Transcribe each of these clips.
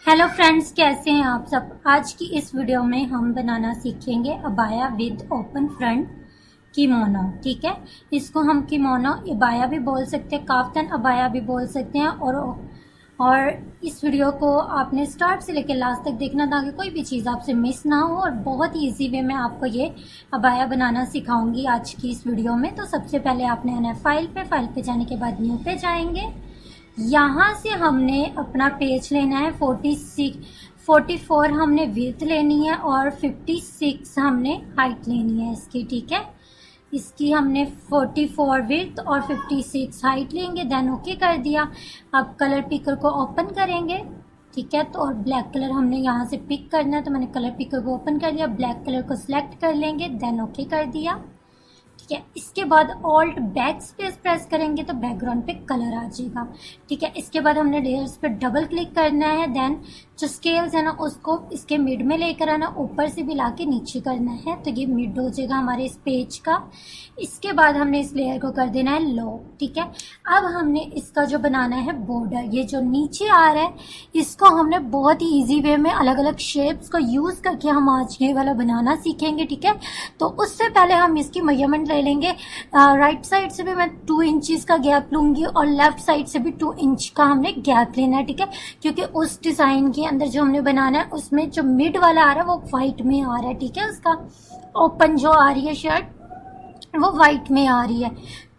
Hello friends, कैसे हैं आप सब। आज की इस वीडियो में हम बनाना सीखेंगे abaya with open front kimono. ठीक है, इसको हम किमोनो अबाया भी बोल सकते हैं, काफ्तान अबाया भी बोल सकते हैं। और इस वीडियो को आपने स्टार्ट से लेकर लास्ट तक देखना ताकि कोई भी चीज़ आपसे मिस ना हो। और बहुत ही ईजी वे में आपको ये अबाया बनाना सिखाऊंगी आज की इस वीडियो में। तो सबसे पहले आपने आना है फाइल पे जाने के बाद न्यू पे जाएंगे। यहाँ से हमने अपना पेज लेना है 44 हमने विड्थ लेनी है और 56 हमने हाइट लेनी है इसकी। ठीक है, इसकी हमने 44 विड्थ और 56 हाइट लेंगे। देन ओके कर दिया। अब कलर पिकर को ओपन करेंगे। ठीक है, तो और ब्लैक कलर हमने यहाँ से पिक करना है, तो मैंने कलर पिकर को ओपन कर लिया। ब्लैक कलर को सिलेक्ट कर लेंगे, देन ओके कर दिया। ठीक है, इसके बाद ऑल्ट बैक स्पेस प्रेस करेंगे तो बैकग्राउंड पे कलर आ जाएगा। ठीक है, इसके बाद हमने लेयर्स पे डबल क्लिक करना है। देन जो स्केल्स है ना उसको इसके मिड में लेकर आना, ऊपर से भी लाके नीचे करना है तो ये मिड हो जाएगा हमारे इस पेज का। इसके बाद हमने इस लेयर को कर देना है लो। ठीक है, अब हमने इसका जो बनाना है बॉर्डर, ये जो नीचे आ रहा है इसको हमने बहुत ही ईजी वे में अलग अलग शेप्स को यूज़ करके हम आज ये वाला बनाना सीखेंगे। ठीक है, तो उससे पहले हम इसकी मेजरमेंट ले लेंगे। राइट साइड से भी मैं 2 इंचेस का गैप लूंगी और लेफ्ट साइड से भी 2 इंच का हमने गैप लेना है। ठीक है, क्योंकि उस डिज़ाइन के अंदर जो हमने बनाना है उसमें जो मिड वाला आ रहा है वो वाइट में आ रहा है। ठीक है, उसका ओपन जो आ रही है शर्ट वो वाइट में आ रही है,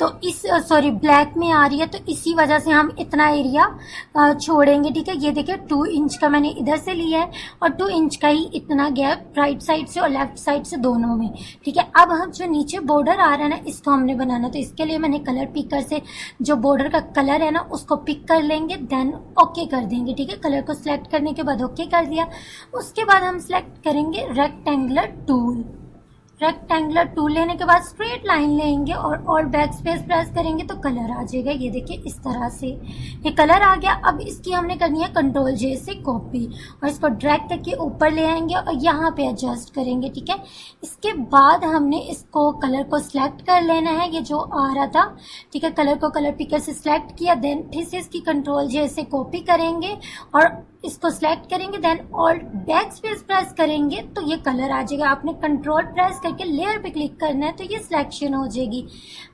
तो इस ब्लैक में आ रही है, तो इसी वजह से हम इतना एरिया छोड़ेंगे। ठीक है, ये देखिए 2 इंच का मैंने इधर से लिया है और 2 इंच का ही इतना गैप राइट साइड से और लेफ्ट साइड से दोनों में। ठीक है, अब हम जो नीचे बॉर्डर आ रहा है ना इसको हमने बनाना, तो इसके लिए मैंने कलर पिकर से जो बॉर्डर का कलर है ना उसको पिक कर लेंगे, देन ओके कर देंगे। ठीक है, कलर को सिलेक्ट करने के बाद ओके कर दिया। उसके बाद हम सिलेक्ट करेंगे रेक्टेंगुलर टूल। रेक्टेंगुलर टूल लेने के बाद स्ट्रेट लाइन लेंगे और बैक स्पेस प्रेस करेंगे तो कलर आ जाएगा। ये देखिए इस तरह से ये कलर आ गया। अब इसकी हमने करनी है कंट्रोल जे से कॉपी और इसको ड्रैग करके ऊपर ले आएंगे और यहाँ पे एडजस्ट करेंगे। ठीक है, इसके बाद हमने इसको कलर को सिलेक्ट कर लेना है, ये जो आ रहा था। ठीक है, कलर को कलर पिकर से सिलेक्ट किया, देन फिर से इसकी कंट्रोल जे से कॉपी करेंगे और इसको सिलेक्ट करेंगे, then alt backspace press करेंगे तो ये कलर आ जाएगा। आपने कंट्रोल प्रेस करके लेयर पे क्लिक करना है तो ये सिलेक्शन हो जाएगी।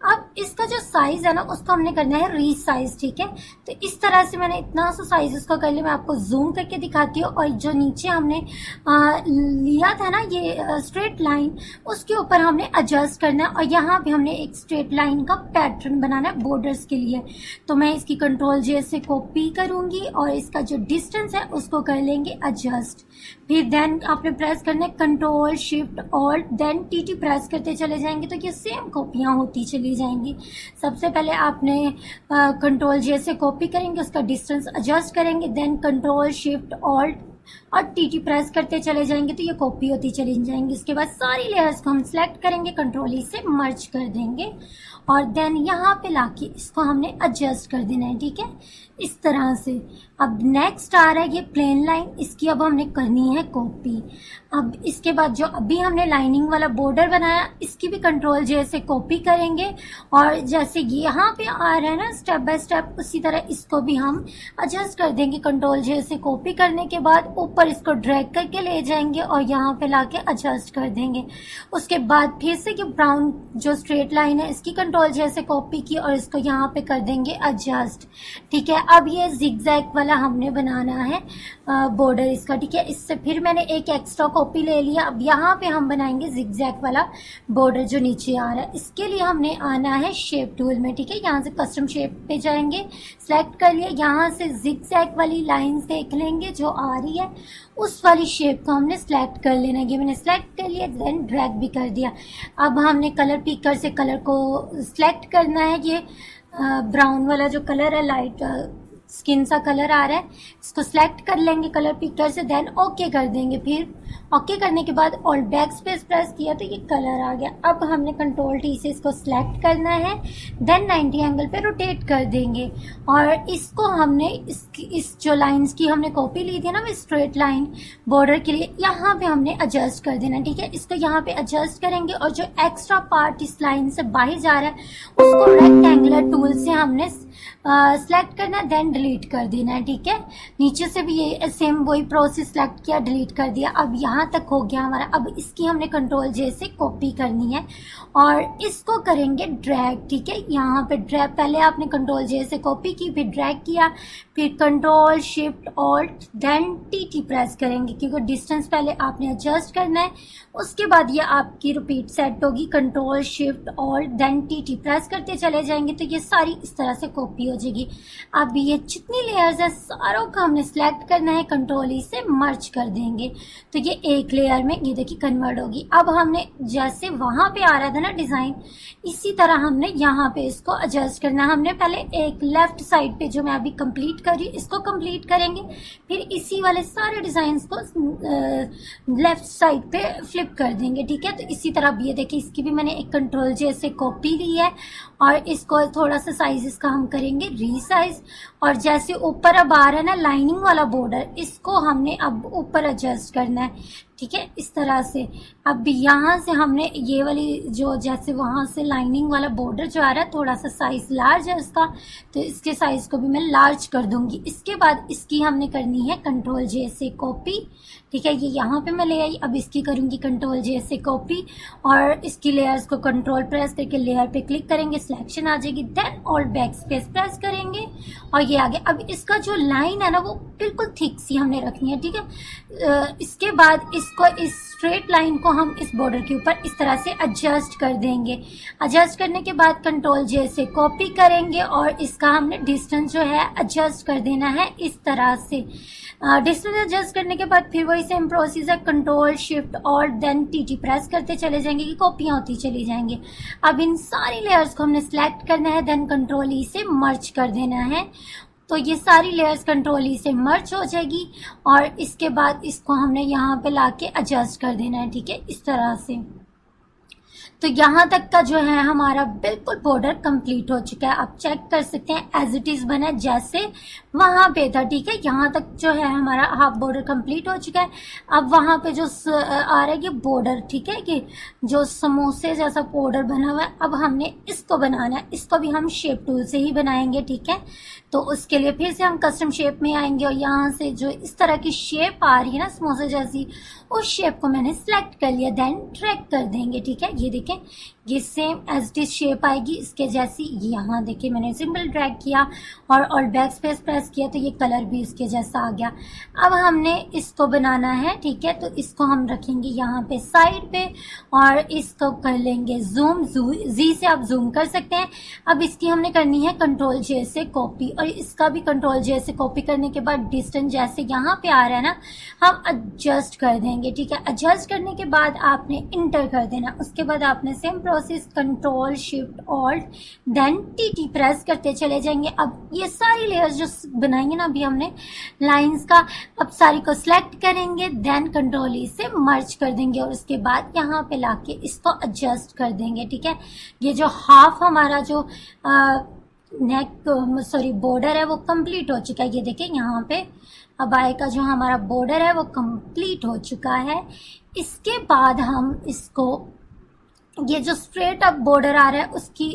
अब इसका जो साइज है ना उसको हमने करना है रीसाइज। ठीक है, तो इस तरह से मैंने इतना सा साइज इसको कर लिया। मैं आपको जूम करके दिखाती हूँ। और जो नीचे हमने लिया था ना ये स्ट्रेट लाइन, उसके ऊपर हमने एडजस्ट करना है और यहाँ पे हमने एक स्ट्रेट लाइन का पैटर्न बनाना है बॉर्डर्स के लिए। तो मैं इसकी कंट्रोल जे से कॉपी करूंगी और इसका जो डिस्टेंस है उसको कर लेंगे एडजस्ट। फिर देन आपने प्रेस करना है control shift alt, then T T press करते चले जाएंगे तो ये सेम कॉपियाँ होती चली जाएंगी। सबसे पहले आपने कंट्रोल जे से कॉपी करेंगे, उसका डिस्टेंस एडजस्ट करेंगे, देन कंट्रोल शिफ्ट ऑल्ट और टीटी प्रेस करते चले जाएंगे तो ये कॉपी होती चली जाएंगी। इसके बाद सारी लेयर्स को हम सिलेक्ट करेंगे, कंट्रोल ई से मर्ज कर देंगे और देन यहाँ पे लाके इसको हमने एडजस्ट कर देना है। ठीक है, इस तरह से। अब नेक्स्ट आ रहा है ये प्लेन लाइन, इसकी अब हमने करनी है कॉपी। अब इसके बाद जो अभी हमने लाइनिंग वाला बॉर्डर बनाया इसकी भी कंट्रोल जे से कॉपी करेंगे और जैसे यहाँ पे आ रहा है ना स्टेप बाय स्टेप, उसी तरह इसको भी हम एडजस्ट कर देंगे। कंट्रोल जे से कॉपी करने के बाद ऊपर इसको ड्रैग करके ले जाएंगे और यहाँ पे लाके एडजस्ट कर देंगे। उसके बाद फिर से कि ब्राउन जो स्ट्रेट लाइन है इसकी कंट्रोल जे से कॉपी की और इसको यहाँ पे कर देंगे एडजस्ट। ठीक है, अब ये जिगजैग वाला हमने बनाना है बॉर्डर इसका। ठीक है, इससे फिर मैंने एक एक्स्ट्रा कॉपी ले लिया। अब यहाँ पे हम बनाएंगे जिगजैग वाला बॉर्डर जो नीचे आ रहा है। इसके लिए हमने आना है शेप टूल में। ठीक है, यहाँ से कस्टम शेप पे जाएंगे, सेलेक्ट कर लिया, यहाँ से जिगजैग वाली लाइंस देख लेंगे जो आ रही है उस वाली शेप को हमने सेलेक्ट कर लेना है। ये मैंने सेलेक्ट कर लिया, देन ड्रैग भी कर दिया। अब हमने कलर पिकर से कलर को सेलेक्ट करना है। ये ब्राउन वाला जो कलर है, लाइट स्किन सा कलर आ रहा है, इसको सिलेक्ट कर लेंगे कलर पिकर से, देन ओके कर देंगे। फिर ओके करने के बाद ऑल बैक स्पेस प्रेस किया तो ये कलर आ गया। अब हमने कंट्रोल टी से इसको सिलेक्ट करना है, देन 90 एंगल पे रोटेट कर देंगे और इसको हमने इस जो लाइंस की हमने कॉपी ली थी ना वो स्ट्रेट लाइन बॉर्डर के लिए, यहाँ पे हमने एडजस्ट कर देना। ठीक है, इसको यहाँ पे एडजस्ट करेंगे और जो एक्स्ट्रा पार्ट इस लाइन से बाहर जा रहा है उसको रेक्टेंगुलर टूल से हमने सेलेक्ट करना है, देन डिलीट कर देना है, ठीक है। नीचे से भी ये सेम वही प्रोसेस सेलेक्ट किया, डिलीट कर दिया। अब यहाँ तक हो गया हमारा। अब इसकी हमने कंट्रोल जे से कॉपी करनी है और इसको करेंगे ड्रैग, ठीक है। यहाँ पे ड्रैग, पहले आपने कंट्रोल जे से कॉपी की, फिर ड्रैग किया, फिर control shift alt then T press करेंगे, क्योंकि डिस्टेंस पहले आपने एडजस्ट करना है। उसके बाद ये आपकी रिपीट सेट होगी, control shift alt then T press करते चले जाएंगे तो ये सारी इस तरह से कॉपी हो जाएगी। अब ये जितनी लेयर्स है सारों का हमने सेलेक्ट करना है, कंट्रोल ई से मर्ज कर देंगे तो ये एक लेयर में ये देखिए कन्वर्ट होगी। अब हमने जैसे वहां पे आ रहा था ना डिजाइन, इसी तरह हमने यहाँ पे इसको एडजस्ट करना है। हमने पहले एक लेफ्ट साइड पे जो मैं अभी कंप्लीट कर रही हूँ इसको कंप्लीट करेंगे, फिर इसी वाले सारे डिजाइन को लेफ्ट साइड पे फ्लिप कर देंगे, ठीक है। तो इसी तरह अब ये देखिए इसकी भी मैंने एक कंट्रोल जे से कॉपी ली है और इसको थोड़ा सा साइज इसका हम करेंगे रीसाइज। और जैसे ऊपर अब आ रहा है ना लाइनिंग वाला बॉर्डर, इसको हमने अब ऊपर एडजस्ट करना है, ठीक है, इस तरह से। अब यहाँ से हमने ये वाली जो जैसे वहाँ से लाइनिंग वाला बॉर्डर जो आ रहा है थोड़ा सा साइज लार्ज है उसका, तो इसके साइज को भी मैं लार्ज कर दूंगी। इसके बाद इसकी हमने करनी है कंट्रोल जे से कॉपी, ठीक है। ये यहाँ पे मैं ले आई, अब इसकी करूँगी कंट्रोल जे से कॉपी और इसकी लेयर्स को कंट्रोल प्रेस करके लेयर पे क्लिक करेंगे, सिलेक्शन आ जाएगी, then all backspace press करेंगे और ये आ गया। अब इसका जो लाइन है ना वो बिल्कुल थिक सी हमने रखनी है, ठीक है। इसके बाद इसको इस स्ट्रेट लाइन को हम इस बॉर्डर के ऊपर इस तरह से एडजस्ट कर देंगे। एडजस्ट करने के बाद कंट्रोल जे से कॉपी करेंगे और इसका हमने डिस्टेंस जो है एडजस्ट कर देना है इस तरह से। डिस्टेंस एडजस्ट करने के बाद फिर वही सेम प्रोसेस है, कंट्रोल शिफ्ट और देन टी प्रेस करते चले जाएंगे कि कॉपियाँ होती चली जाएंगी। अब इन सारी लेयर्स को हमने सेलेक्ट करना है, देन कंट्रोल ई से मर्ज कर देना है, तो ये सारी लेयर्स कंट्रोल ई से मर्ज हो जाएगी और इसके बाद इसको हमने यहाँ पे लाके एडजस्ट कर देना है, ठीक है, इस तरह से। तो यहाँ तक का जो है हमारा बिल्कुल बॉर्डर कंप्लीट हो चुका है। आप चेक कर सकते हैं एज इट इज बना जैसे वहाँ पे था, ठीक है। यहाँ तक जो है हमारा हाफ बॉर्डर कंप्लीट हो चुका है। अब वहाँ पे जो आ रहा है ये बॉर्डर, ठीक है, कि जो समोसे जैसा बॉर्डर बना हुआ है, अब हमने इसको बनाना है। इसको भी हम शेप टूल से ही बनाएंगे, ठीक है। तो उसके लिए फिर से हम कस्टम शेप में आएंगे और यहाँ से जो इस तरह की शेप आ रही है ना समोसे जैसी, उस शेप को मैंने सेलेक्ट कर लिया, देन ड्रैग कर देंगे, ठीक है। ये देखें ये same as it is shape आएगी इसके जैसी। यहाँ देखिए मैंने सिंपल ड्रैग किया और बैक स्पेस प्रेस किया तो ये कलर भी इसके जैसा आ गया। अब हमने इसको बनाना है, ठीक है। तो इसको हम रखेंगे यहाँ पे साइड पे और इसको कर लेंगे जूम, जी से आप जूम कर सकते हैं। अब इसकी हमने करनी है कंट्रोल जे से कॉपी और इसका भी कंट्रोल जे से कॉपी करने के बाद डिस्टेंस जैसे यहाँ पे आ रहा है ना हम एडजस्ट कर देंगे, ठीक है। एडजस्ट करने के बाद आपने इंटर कर देना। उसके बाद आपने same process control shift alt then T press करते चले जाएंगे। अब ये सारी लेयर्स जो बनाएंगे ना अभी हमने लाइंस का, अब सारी को सिलेक्ट करेंगे, देन कंट्रोल ई से मर्ज कर देंगे और उसके बाद यहाँ पे लाके इसको एडजस्ट कर देंगे, ठीक है। ये जो हाफ हमारा जो बॉर्डर है वो कंप्लीट हो चुका है। ये देखें यहाँ पे अबाया का जो हमारा बॉर्डर है वो कंप्लीट हो चुका है। इसके बाद हम इसको ये जो स्ट्रेट अप बॉर्डर आ रहा है उसकी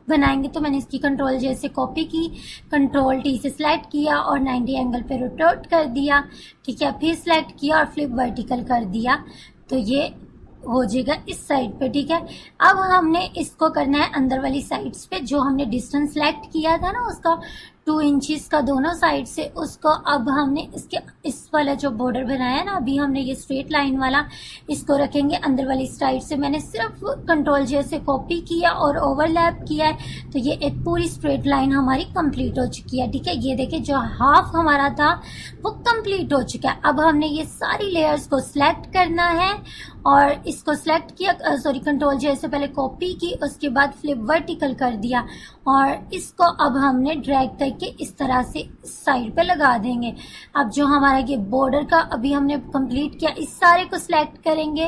बनाएंगे। तो मैंने इसकी कंट्रोल जे से कॉपी की, कंट्रोल टी से सिलेक्ट किया और 90 एंगल पे रोटेट कर दिया, ठीक है। फिर सिलेक्ट किया और फ्लिप वर्टिकल कर दिया तो ये हो जाएगा इस साइड पे, ठीक है। अब हमने इसको करना है अंदर वाली साइड्स पे, जो हमने डिस्टेंस सेलेक्ट किया था ना उसका 2 इंचेस का दोनों साइड से, उसको अब हमने इसके इस वाला जो बॉर्डर बनाया ना अभी हमने ये स्ट्रेट लाइन वाला, इसको रखेंगे अंदर वाली साइड से। मैंने सिर्फ कंट्रोल जे से कॉपी किया और ओवरलैप किया है तो ये एक पूरी स्ट्रेट लाइन हमारी कंप्लीट हो चुकी है, ठीक है। ये देखिए जो हाफ हमारा था वो कंप्लीट हो चुका है। अब हमने ये सारी लेयर्स को सिलेक्ट करना है और इसको सिलेक्ट किया, कंट्रोल जे से पहले कॉपी की, उसके बाद फ्लिप वर्टिकल कर दिया और इसको अब हमने ड्रैग करके इस तरह से साइड पे लगा देंगे। अब जो हमारा ये बॉर्डर का अभी हमने कंप्लीट किया, इस सारे को सिलेक्ट करेंगे।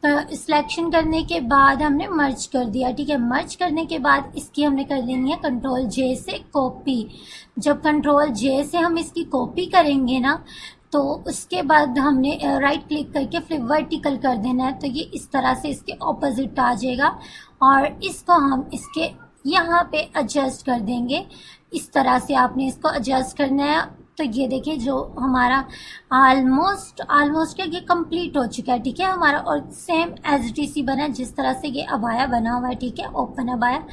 तो सिलेक्शन करने के बाद हमने मर्ज कर दिया, ठीक है। मर्ज करने के बाद इसकी हमने कर लेनी है कंट्रोल जे से कॉपी। जब कंट्रोल जे से हम इसकी कॉपी करेंगे ना तो उसके बाद हमने राइट क्लिक करके फ्लिप वर्टिकल कर देना है तो ये इस तरह से इसके ऑपोजिट आ जाएगा और इसको हम इसके यहाँ पे एडजस्ट कर देंगे। इस तरह से आपने इसको एडजस्ट करना है। तो ये देखिए जो हमारा ऑलमोस्ट क्या ये कंप्लीट हो चुका है, ठीक है हमारा, और सेम एज इट इज बना है जिस तरह से ये अबाया बना हुआ है, ठीक है, ओपन अबाया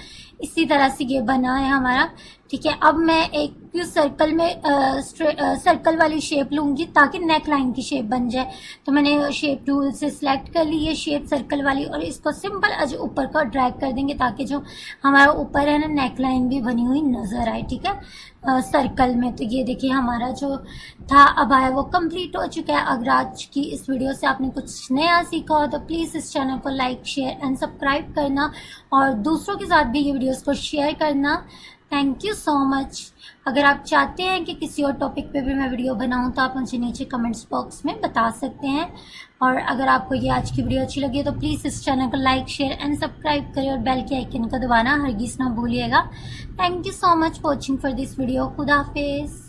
इसी तरह से ये बना है हमारा, ठीक है। अब मैं एक सर्कल में सर्कल वाली शेप लूँगी ताकि नेक लाइन की शेप बन जाए। तो मैंने शेप टूल से सिलेक्ट कर ली ये शेप सर्कल वाली, और इसको सिंपल आज ऊपर का ड्रैग कर देंगे ताकि जो हमारा ऊपर है ना नेक लाइन भी बनी हुई नज़र आए, ठीक है, सर्कल में। तो ये देखिए हमारा जो था अबाया वो कंप्लीट हो चुका है। अगर आज की इस वीडियो से आपने कुछ नया सीखा हो तो प्लीज़ इस चैनल को लाइक शेयर एंड सब्सक्राइब करना, और दूसरों के साथ भी ये वीडियोस को शेयर करना। Thank you so much. अगर आप चाहते हैं कि किसी और टॉपिक पे भी मैं वीडियो बनाऊं तो आप मुझे नीचे कमेंट्स बॉक्स में बता सकते हैं। और अगर आपको ये आज की वीडियो अच्छी लगी तो प्लीज़ इस चैनल को लाइक शेयर एंड सब्सक्राइब करें और बेल के आइकन को दबाना हरगिज़ ना भूलिएगा। Thank you so much for watching for this video. खुदा हाफिज़।